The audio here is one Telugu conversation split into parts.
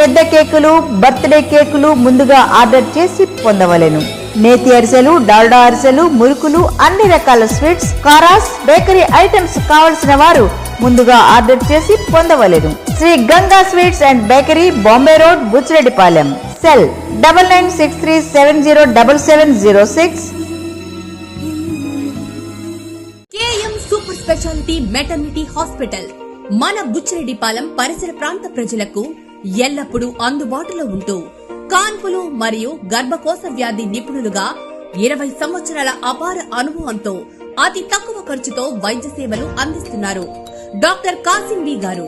పెద్ద కేకులు, బర్త్డే కేకులు ముందుగా ఆర్డర్ చేసి పొందవలెను. నేతి అరిసెలు, డాల్డా అరిసెలు, మురుకులు, అన్ని రకాల స్వీట్స్, కారాస్, బేకరీ ఐటమ్స్ కావలసిన వారు ముందుగా ఆర్డర్ చేసి పొందవలెను. Shri Ganga sweets and bakery, Bombay road, Buchireddypalem. Cell 9963707706. KM super speciality maternity hospital మన బుచ్చిరెడ్డిపాలెం పరిసర ప్రాంత ప్రజలకు ఎల్లప్పుడూ అందుబాటులో ఉంటూ కాన్పులు మరియు గర్భకోశ వ్యాధి నిపుణులుగా 20 సంవత్సరాల అపార అనుభవంతో అతి తక్కువ ఖర్చుతో వైద్య సేవలు అందిస్తున్నారు. డాక్టర్ కాసిం బి గారు.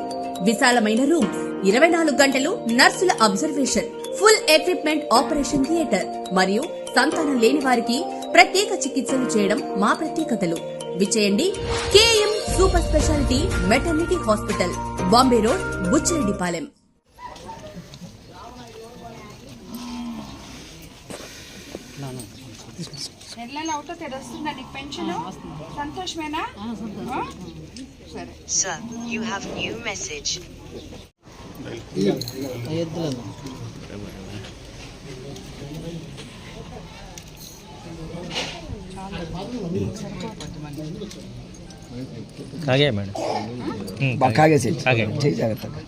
విశాలమైన రూమ్స్, 24 గంటలు నర్సుల observation, full equipment, operation theatre మరియు సంతానం లేని వారికి ప్రత్యేక చికిత్సలు చేయడం మా ప్రత్యేకతలు. విచేయండి KM super speciality maternity hospital, Bombay road, Buchireddypalem. నెలలో అవుతో తెరుస్తుందా నీకు పెన్షన్? సంతోషమేనా? సరే. Sir, you have new message. కాగే మేడం, కాగే చేయి జాగ్రత్తగా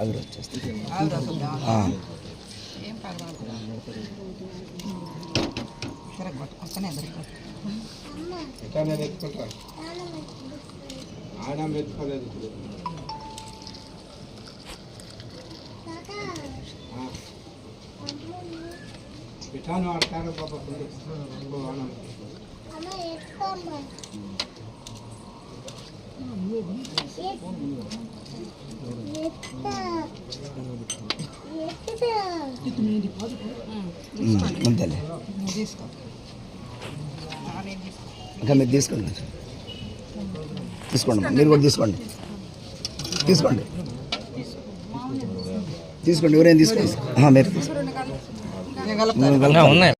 ఆవిరి వచ్చేస్తుంది. ఏం పిఠాను ఆడతారు బాబా. అంతేలే, ఇంకా మీరు తీసుకోండి, తీసుకోండి, మీరు కూడా తీసుకోండి, తీసుకోండి, తీసుకోండి, ఎవరైనా తీసుకోండి. మీరు ఉన్నాయి.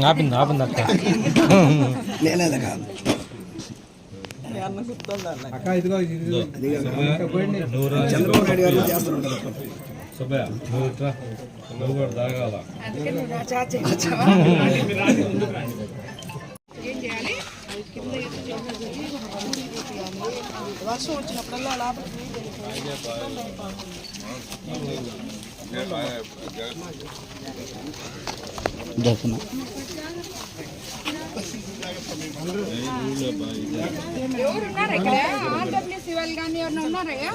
ఆపింది ఆపింది అక్క. లేదా కాదు చంద్రబాబు నాయుడు గారు చేస్తున్నారు. ఏం చేయాలి? వర్షం వచ్చినప్పుడల్లా లోపల ఎవరున్నారా ఇక్కడ? ఆర్డబ్ల్యూసీ వాళ్ళు కానీ ఎవరైనా ఉన్నారయ్యా?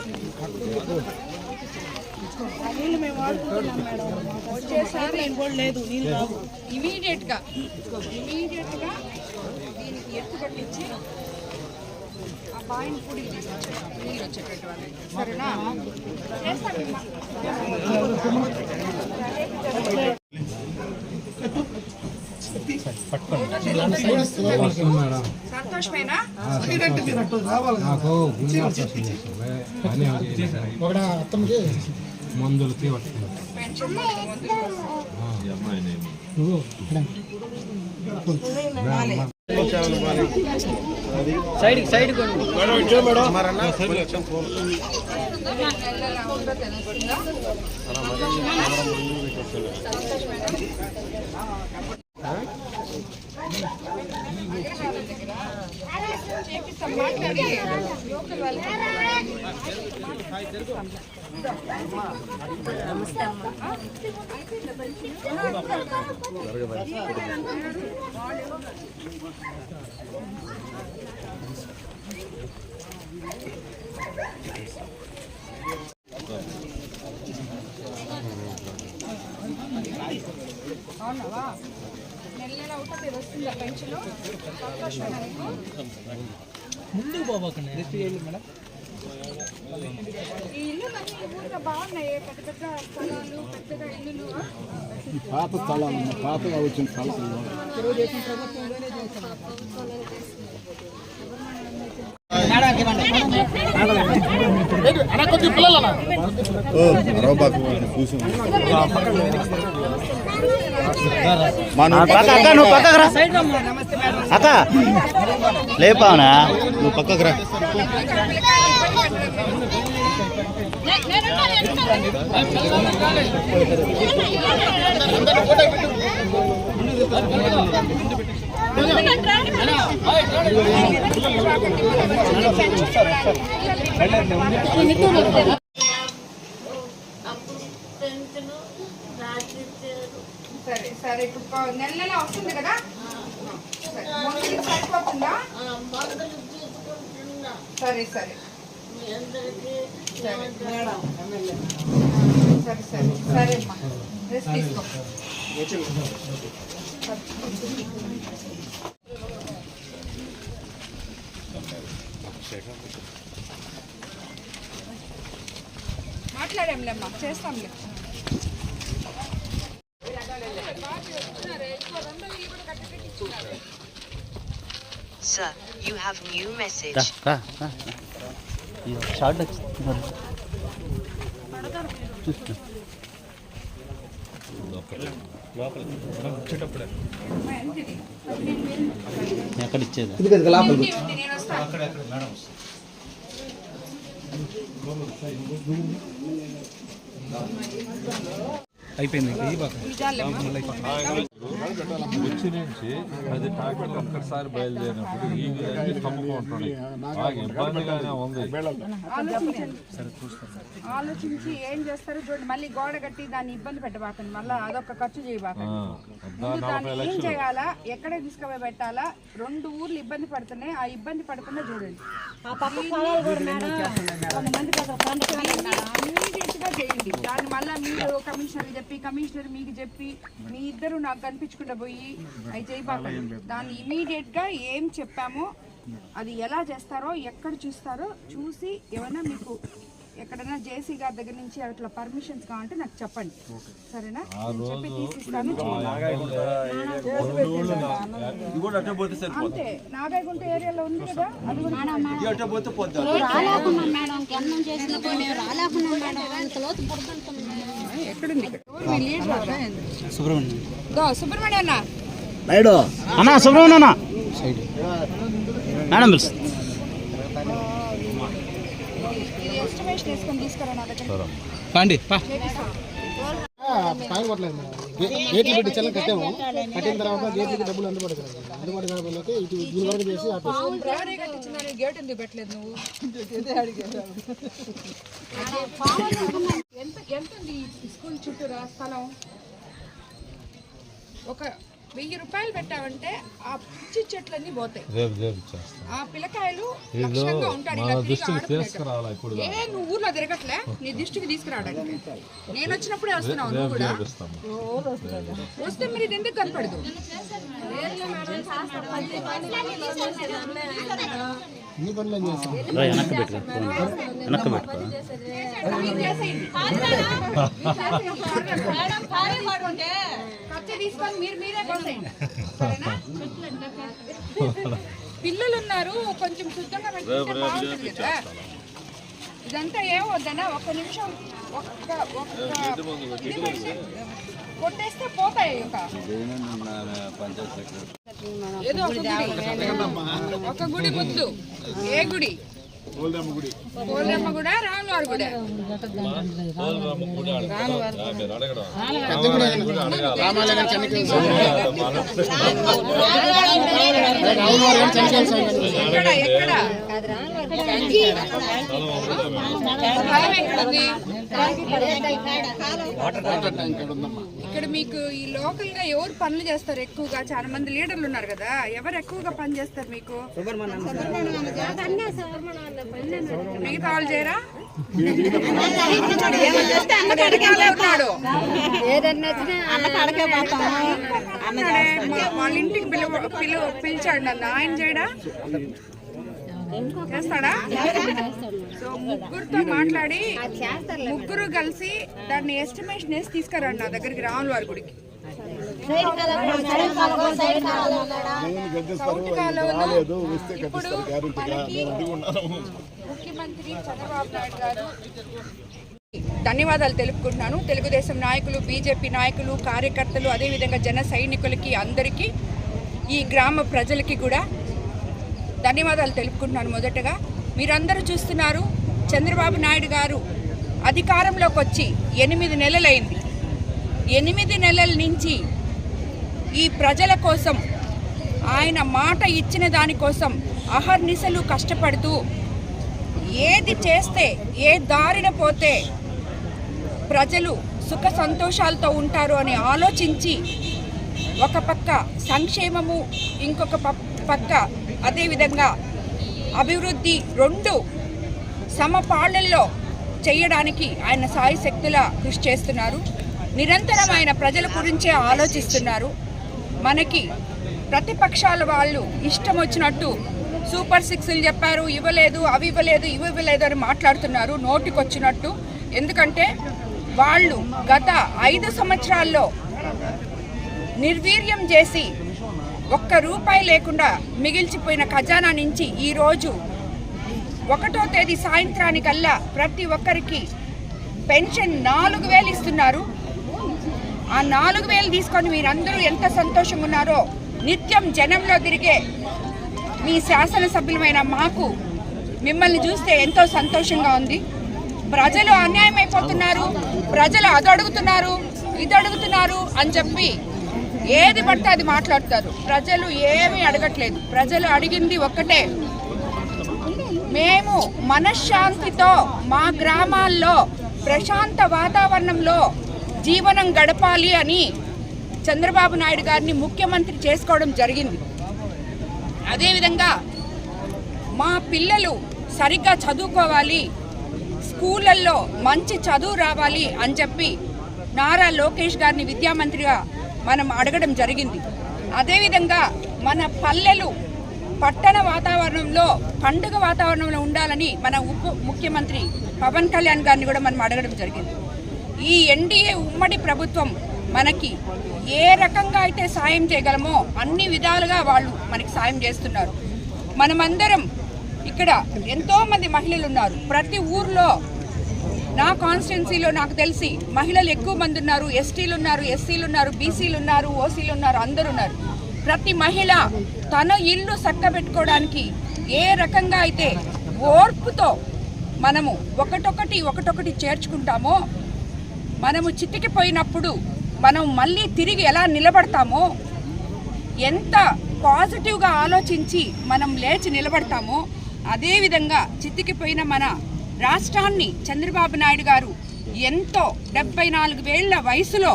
నీళ్ళు మేము వాడుకుంటున్నాం మేడం, వచ్చేసారి లేదు నీళ్ళు రావు. ఇమీడియట్ గా దీనికి ఎత్తు పట్టించి ఆ బాయిని పొడి నీళ్ళు వచ్చేటట్టు వాళ్ళకి, సరేనా? సంతోషమేనా? మందులు సైడ్ సైడ్ మాట్లాడి లోకల్ వాళ్ళకి అవునవా? నెల అవుతుంది వస్తుందా పెన్షన్? ముందు బాబాకండి మేడం. ఈ ఇల్లు ఊరిలో బాగున్నాయి, పెద్ద పెద్ద స్థలాలు, పెద్దగా ఇల్లులు. పాత స్థలాలు, పాతగా వచ్చిన స్థలాలు నువ్వు పక్కకు రా అక్క లేపావునా నువ్వు పక్కకు రా సరే సరే ఇప్పుడు నెల నెల వస్తుంది కదా మందులకి సరిపోతుందా సరే సరే సరే సరే సరే అమ్మా రెస్ట్ తీసుకో మాట్లాడాంలేమ్మా చేస్తాంలే Sir, you have new message. Short ఎక్కడ ఇచ్చేది నేను వస్తాను అయిపోయింది వచ్చి నుంచి 10 ట్రాక్టర్లు ఒక్కసారి బయలుదేరినప్పుడు ఈ అన్ని కమ్ముకుంటున్నాయి బాగా ఇబ్బందిగానే ఉంది. ఆలోచించి ఏం చేస్తారో చూడండి. మళ్ళీ గోడ కట్టి దాన్ని ఇబ్బంది పెట్టబాకండి, మళ్ళీ అదొక ఖర్చు చేయబాకండి. ముందు దాన్ని ఏం చేయాలా, ఎక్కడ తీసుకుపోయి పెట్టాలా, 2 ఊర్లు ఇబ్బంది పడుతున్నాయి, ఆ ఇబ్బంది పడకుండా చూడండి. ఇమీడియట్ గా చేయండి. దాని మళ్ళీ మీరు కమిషనర్ చెప్పి, కమిషనర్ మీకు చెప్పి, మీ ఇద్దరు నాకు కనిపించకుండా పోయి అవి చేయబాకండి. దాన్ని ఇమీడియట్ గా ఏం చెప్పామో అది ఎలా చేస్తారో, ఎక్కడ చూస్తారో చూసి ఏమైనా మీకు ఎక్కడైనా జేసీ గారి దగ్గర నుంచి అట్లా పర్మిషన్స్ కావాలంటే నాకు చెప్పండి, సరేనా? నేను చెప్పి తీసిస్తాను. అంతే, నాగాయగుంట ఏరియాలో ఉంది కదా, అది ఎక్కడుంది? సుబ్రహ్మణ్య అన్న అన్నా సుబ్రహ్మణ్య అన్న మేడం ఎస్టిమేషన్ వేసుకొని తీసుకురా నా దగ్గర. గేట్లు పెట్టి చెల్ల కట్టాము. కట్టిన తర్వాత గేట్లకి డబ్బులు అందుబాటు కాకపోతే ఇటు దీని వరకు చేసి డ్రైవరే కట్టించిందని గేట్ ఎందుకు పెట్టలేదు నువ్వు? ఎంత ఉంది స్కూల్ చుట్టూరా స్థలం? ఒక 1000 రూపాయలు పెట్టావంటే ఆ పిచ్చి చెట్లన్నీ పోతాయి. ఆ పిల్లకాయలు లక్షణంగా ఉంటారు. నువ్వు ఊర్లో తిరగట్లే, నీ దృష్టికి తీసుకురావడానికి నేను వచ్చినప్పుడే వస్తున్నావు. నువ్వు కూడా వస్తే మీరు ఇది ఎందుకు కనపడదు? వెనక్కి పెట్టుకో పిల్లలు ఉన్నారు, కొంచెం శుద్ధంగా పెట్టుకుంటే బాగుంటుంది కదా. ఇదంతా ఏమవుద్దనా, ఒక్క నిమిషం కొట్టేస్తే పోతాయి. ఏదో ఒక గుడి ముద్దు. ఏ గుడి? పోలమ్మ గుడి, రాములవారి గుడి. ఎక్కడ ఇక్కడ మీకు ఈ లోకల్ గా ఎవరు పనులు చేస్తారు ఎక్కువగా? చాలా మంది లీడర్లు ఉన్నారు కదా, ఎవరు ఎక్కువగా పని చేస్తారు మీకు? మిగతా వాళ్ళు చేయరా? వాళ్ళ ఇంటికి పిలిచాడు నన్ను, ఆయన చేయడా? చేస్తాడా? సో ముగ్గురుతో మాట్లాడి ముగ్గురు కలిసి దాన్ని ఎస్టిమేషన్ వేసి తీసుకురండి నా దగ్గరికి, రాములవారి గుడికి. ఇప్పుడు మనకి ముఖ్యమంత్రి చంద్రబాబు నాయుడు గారు ధన్యవాదాలు తెలుపుకుంటున్నాను. తెలుగుదేశం నాయకులు, బీజేపీ నాయకులు, కార్యకర్తలు, అదేవిధంగా జన సైనికులకి, అందరికీ, ఈ గ్రామ ప్రజలకి కూడా ధన్యవాదాలు తెలుపుకుంటున్నాను. మొదటగా మీరందరూ చూస్తున్నారు, చంద్రబాబు నాయుడు గారు అధికారంలోకి వచ్చి 8 నెలలైంది. 8 నెలల నుంచి ఈ ప్రజల కోసం, ఆయన మాట ఇచ్చిన దానికోసం అహర్నిశలు కష్టపడుతూ, ఏది చేస్తే, ఏ దారిన పోతే ప్రజలు సుఖ సంతోషాలతో ఉంటారు అని ఆలోచించి, ఒక పక్క సంక్షేమము, ఇంకొక పక్క అదేవిధంగా అభివృద్ధి రెండు సమపాళ్లలో చేయడానికి ఆయన సాయశక్తులా కృషి చేస్తున్నారు. నిరంతరం ఆయన ప్రజల గురించే ఆలోచిస్తున్నారు. మనకి ప్రతిపక్షాల వాళ్ళు ఇష్టం వచ్చినట్టు సూపర్ 6లు చెప్పారు, ఇవ్వలేదు, అవి ఇవ్వలేదు, ఇవి ఇవ్వలేదు అని మాట్లాడుతున్నారు నోటికొచ్చినట్టు. ఎందుకంటే వాళ్ళు గత 5 సంవత్సరాల్లో నిర్వీర్యం చేసి ₹1 లేకుండా మిగిల్చిపోయిన ఖజానా నుంచి ఈరోజు 1వ తేదీ సాయంత్రానికల్లా ప్రతి ఒక్కరికి పెన్షన్ 4,000 ఇస్తున్నారు. ఆ 4,000 తీసుకొని మీరందరూ ఎంత సంతోషంగా ఉన్నారో, నిత్యం జనంలో తిరిగే మీ శాసనసభ్యులమైన మాకు మిమ్మల్ని చూస్తే ఎంతో సంతోషంగా ఉంది. ప్రజలు అన్యాయం అయిపోతున్నారు, ప్రజలు అది అడుగుతున్నారు, ఇది అడుగుతున్నారు అని చెప్పి ఏది పడితే అది మాట్లాడతారు. ప్రజలు ఏమీ అడగట్లేదు. ప్రజలు అడిగింది ఒక్కటే, మేము మనశ్శాంతితో మా గ్రామాల్లో ప్రశాంత వాతావరణంలో జీవనం గడపాలి అని చంద్రబాబు నాయుడు గారిని ముఖ్యమంత్రి చేసుకోవడం జరిగింది. అదేవిధంగా మా పిల్లలు సరిగ్గా చదువుకోవాలి, స్కూళ్ళల్లో మంచి చదువు రావాలి అని చెప్పి నారా లోకేష్ గారిని విద్యామంత్రిగా మనం అడగడం జరిగింది. అదేవిధంగా మన పల్లెలు పట్టణ వాతావరణంలో, పండుగ వాతావరణంలో ఉండాలని మన ముఖ్యమంత్రి పవన్ కళ్యాణ్ గారిని కూడా మనం అడగడం జరిగింది. ఈ ఎన్డీఏ ఉమ్మడి ప్రభుత్వం మనకి ఏ రకంగా అయితే సాయం చేయగలమో అన్ని విధాలుగా వాళ్ళు మనకి సాయం చేస్తున్నారు. మనమందరం ఇక్కడ ఎంతోమంది మహిళలు ఉన్నారు. ప్రతి ఊర్లో, నా కాన్స్టిట్యున్సీలో నాకు తెలిసి మహిళలు ఎక్కువ మంది ఉన్నారు. ఎస్టీలు ఉన్నారు, ఎస్సీలు ఉన్నారు, బీసీలు ఉన్నారు, ఓసీలు ఉన్నారు, అందరూ ఉన్నారు. ప్రతి మహిళ తన ఇల్లు చక్కబెట్టుకోవడానికి ఏ రకంగా అయితే ఓర్పుతో మనము ఒకటొకటి చేర్చుకుంటామో, మనము చితికిపోయినప్పుడు మనం మళ్ళీ తిరిగి ఎలా నిలబడతామో, ఎంత పాజిటివ్గా ఆలోచించి మనం లేచి నిలబడతామో, అదేవిధంగా చితికిపోయిన మన రాష్ట్రాన్ని చంద్రబాబు నాయుడు గారు ఎంతో 74 ఏళ్ల వయసులో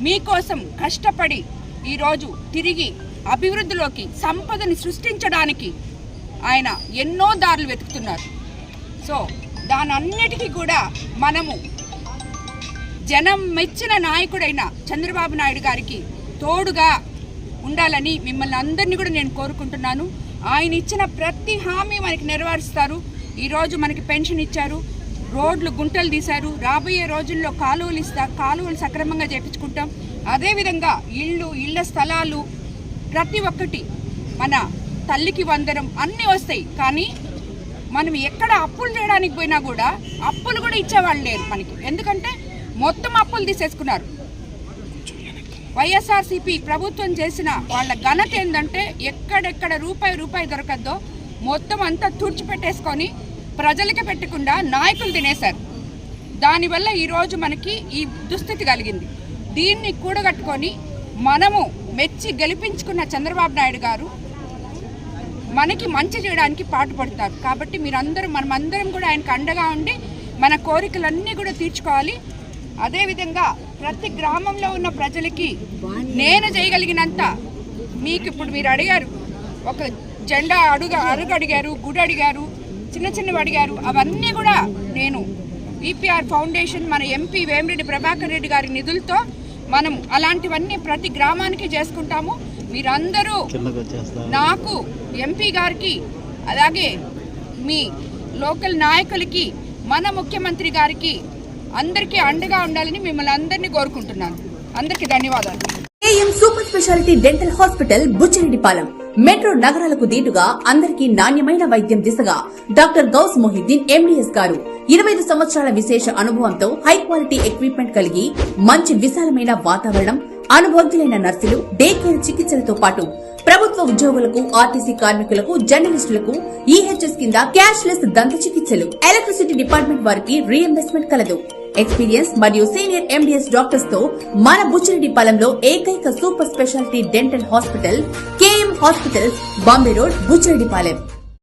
మీకోసం కష్టపడి ఈరోజు తిరిగి అభివృద్ధిలోకి, సంపదని సృష్టించడానికి ఆయన ఎన్నో దారులు వెతుకుతున్నారు. సో దానన్నిటికీ కూడా మనము జనం మెచ్చిన నాయకుడైన చంద్రబాబు నాయుడు గారికి తోడుగా ఉండాలని మిమ్మల్ని అందరినీ కూడా నేను కోరుకుంటున్నాను. ఆయన ఇచ్చిన ప్రతి హామీ మనకి నెరవేరుస్తారు. ఈరోజు మనకి పెన్షన్ ఇచ్చారు, రోడ్లు గుంటలు తీశారు, రాబోయే రోజుల్లో కాలువలు సక్రమంగా చేయించుకుంటాం. అదేవిధంగా ఇళ్ళ స్థలాలు ప్రతి ఒక్కటి, మన తల్లికి వందనం అన్నీ వస్తాయి. కానీ మనం ఎక్కడ అప్పులు చేయడానికి పోయినా కూడా అప్పులు కూడా ఇచ్చేవాళ్ళు లేరు మనకి. ఎందుకంటే మొత్తం అప్పులు తీసేసుకున్నారు. వైఎస్ఆర్సీపీ ప్రభుత్వం చేసిన వాళ్ళ ఘనత ఏంటంటే, ఎక్కడెక్కడ రూపాయి దొరకద్దో మొత్తం అంతా తుడిచిపెట్టేసుకొని ప్రజలకి పెట్టకుండా నాయకులు తినేశారు. దానివల్ల ఈరోజు మనకి ఈ దుస్థితి కలిగింది. దీన్ని కూడగట్టుకొని మనము మెచ్చి గెలిపించుకున్న చంద్రబాబు నాయుడు గారు మనకి మంచి చేయడానికి పాటుపడతారు. కాబట్టి మనమందరం కూడా ఆయనకు అండగా ఉండి మన కోరికలన్నీ కూడా తీర్చుకోవాలి. అదేవిధంగా ప్రతి గ్రామంలో ఉన్న ప్రజలకి నేను చేయగలిగినంత, మీకు ఇప్పుడు మీరు అడిగారు, ఒక జెండా అరుగు అడిగారు, గుడి అడిగారు, చిన్నవి అడిగారు. అవన్నీ కూడా నేను ఈపీఆర్ ఫౌండేషన్, మన ఎంపీ వేమిరెడ్డి ప్రభాకర్ రెడ్డి గారి నిధులతో మనం అలాంటివన్నీ ప్రతి గ్రామానికి చేసుకుంటాము. మీరందరూ నాకు, ఎంపీ గారికి, అలాగే మీ లోకల్ నాయకులకి, మన ముఖ్యమంత్రి గారికి అందరికీ అండగా ఉండాలని మిమ్మల్ని అందరినీ కోరుకుంటున్నాను. అందరికీ ధన్యవాదాలు. KM super speciality dental hospital Buchireddypalem metro నగరాలకు దీటుగా అందరికీ నాణ్యమైన వైద్యం దిశగా డాక్టర్ గౌస్ మొహిద్దీన్ ఎండీఎస్ గారు 25 సంవత్సరాల విశేష అనుభవంతో హై క్వాలిటీ ఎక్విప్మెంట్ కలిగి మంచి విశాలమైన వాతావరణం, అనుభవజ్ఞులైన నర్సులు, డే కేర్ చికిత్సలతో పాటు ప్రభుత్వ ఉద్యోగులకు, ఆర్టీసీ కార్మికులకు, జర్నలిస్టులకు ఈహెచ్ఎస్ కింద క్యాష్లెస్ దంత చికిత్సలు, ఎలక్ట్రిసిటీ డిపార్ట్మెంట్ వారికి రీఎంబర్స్మెంట్ కలదు. ఎక్స్పీరియన్స్ మరియు సీనియర్ ఎండీఎస్ డాక్టర్స్ తో మన బుచ్చిరెడ్డిపాలెంలో ఏకైక super speciality dental hospital KM hospitals, Bombay road, Buchireddypalem.